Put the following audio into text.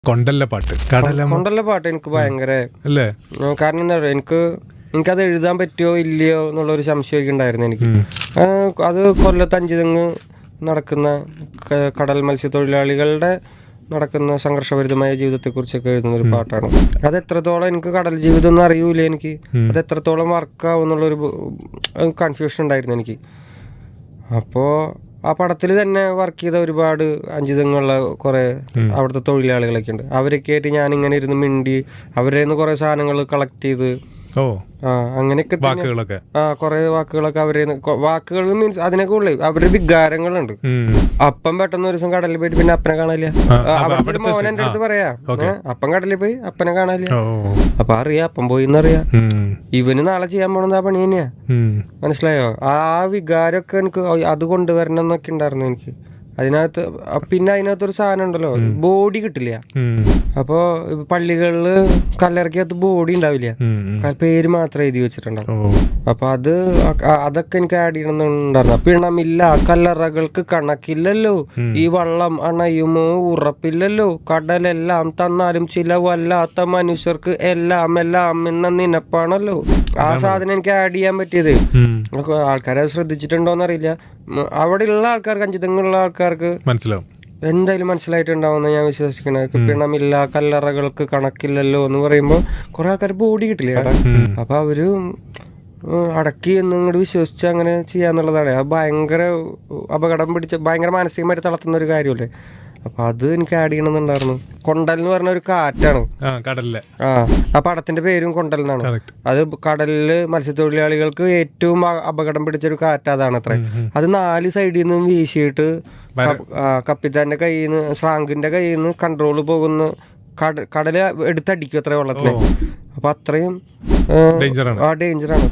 കൊണ്ടല്ല പാട്ട് എനിക്ക് ഭയങ്കര അല്ലേ. കാരണം എന്താ പറയുക, എനിക്കത് എഴുതാൻ പറ്റുമോ ഇല്ലയോ എന്നുള്ളൊരു സംശയമൊക്കെ ഉണ്ടായിരുന്നു എനിക്ക്. അത് കൊല്ലത്ത് അഞ്ചുതെങ്ങ് നടക്കുന്ന കടൽ മത്സ്യത്തൊഴിലാളികളുടെ നടക്കുന്ന സംഘർഷഭരിതമായ ജീവിതത്തെക്കുറിച്ചൊക്കെ എഴുതുന്ന ഒരു പാട്ടാണ്. അത് എത്രത്തോളം എനിക്ക് കടൽ ജീവിതം ഒന്നും അറിയൂല, എനിക്ക് അത് എത്രത്തോളം വർക്കാവും എന്നുള്ളൊരു കൺഫ്യൂഷൻ ഉണ്ടായിരുന്നു എനിക്ക്. അപ്പോൾ ആ പടത്തിൽ തന്നെ വർക്ക് ചെയ്ത ഒരുപാട് അഞ്ചുതെങ്ങുള്ള കുറേ അവിടുത്തെ തൊഴിലാളികളൊക്കെ ഉണ്ട്. അവരൊക്കെ ആയിട്ട് ഞാനിങ്ങനെ ഇരുന്ന് മിണ്ടി അവരുടെ നിന്ന് കുറേ സാധനങ്ങൾ കളക്ട് ചെയ്ത് അങ്ങനെയൊക്കെ കുറെ വാക്കുകളൊക്കെ അവരെ വാക്കുകൾ മീൻസ് അതിനൊക്കെ ഉള്ളു അവരുടെ വികാരങ്ങളുണ്ട്. അപ്പം പെട്ടെന്ന് ഒരു ദിവസം കടലിൽ പോയിട്ട് പിന്നെ അപ്പനെ കാണാനില്ല. അവിടെ മോൻ എന്റെ അടുത്ത് പറയാ അപ്പം കടലിൽ പോയി അപ്പനെ കാണാനില്ല. അപ്പൊ അറിയാം അപ്പം പോയിന്നറിയാം. ഇവന് നാളെ ചെയ്യാൻ പോണത് ആ പണി തന്നെയാ. മനസ്സിലായോ? ആ വികാരമൊക്കെ എനിക്ക് അത് കൊണ്ടുവരണം എന്നൊക്കെ ഉണ്ടായിരുന്നു എനിക്ക് അതിനകത്ത്. പിന്നെ അതിനകത്തൊരു സാധനം ഉണ്ടല്ലോ, ബോഡി കിട്ടില്ല. അപ്പോ പള്ളികളില് കല്ലറക്കകത്ത് ബോഡി ഉണ്ടാവില്ല, പേര് മാത്രം എഴുതി വെച്ചിട്ടുണ്ടാവും. അപ്പൊ അതൊക്കെ എനിക്ക് ആഡ് ചെയ്യണമെന്നുണ്ടായിരുന്നു. പിണമില്ല കല്ലറകൾക്ക് കണക്കില്ലല്ലോ, ഈ വള്ളം അണയുമോ ഉറപ്പില്ലല്ലോ, കടലെല്ലാം തന്നാലും ചിലവല്ലാത്ത മനുഷ്യർക്ക് എല്ലാം എല്ലാം എന്ന നിനപ്പാണല്ലോ. ആ സാധനം എനിക്ക് ആഡ് ചെയ്യാൻ പറ്റിയത്. ആൾക്കാരെ ശ്രദ്ധിച്ചിട്ടുണ്ടോന്നറിയില്ല. അവിടെ ഉള്ള ആൾക്കാർക്ക് അഞ്ചുതെങ്ങുള്ള ആൾക്കാർക്ക് മനസ്സിലാവും, എന്തായാലും മനസ്സിലായിട്ടുണ്ടാവുമെന്ന് ഞാൻ വിശ്വസിക്കണത്. പിണമില്ല കല്ലറകൾക്ക് കണക്കില്ലല്ലോ എന്ന് പറയുമ്പോൾ കുറെ ആൾക്കാർ ബോഡി കിട്ടില്ല. അപ്പൊ അവര് അടക്കി എന്നിങ്ങോട്ട് വിശ്വസിച്ച് അങ്ങനെ ചെയ്യാന്നുള്ളതാണ്. അത് ഭയങ്കര അപകടം പിടിച്ച ഭയങ്കര മാനസികമായിട്ട് തളർത്തുന്ന ഒരു കാര്യമല്ലേ. അപ്പൊ അത് എനിക്ക് ആഡ് ചെയ്യണമെന്നുണ്ടായിരുന്നു. കൊണ്ടൽ എന്ന് പറഞ്ഞ ഒരു കാറ്റാണ് കടലിലെ. ആ പടത്തിന്റെ പേരും കൊണ്ടൽ എന്നാണ്. അത് കടലില് മത്സ്യത്തൊഴിലാളികൾക്ക് ഏറ്റവും അപകടം പിടിച്ചൊരു കാറ്റ് അതാണ് അത്ര. അത് 4 സൈഡിൽ നിന്നും വീശിയിട്ട് കപ്പിത്താന്റെ കയ്യിൽ നിന്ന് ശ്രാങ്കിന്റെ കയ്യിൽ നിന്ന് കൺട്രോള് പോകുന്ന കടല് എടുത്തടിക്കും അത്ര വെള്ളത്തില്. അപ്പൊ അത്രയും ഡേഞ്ചറാണ്.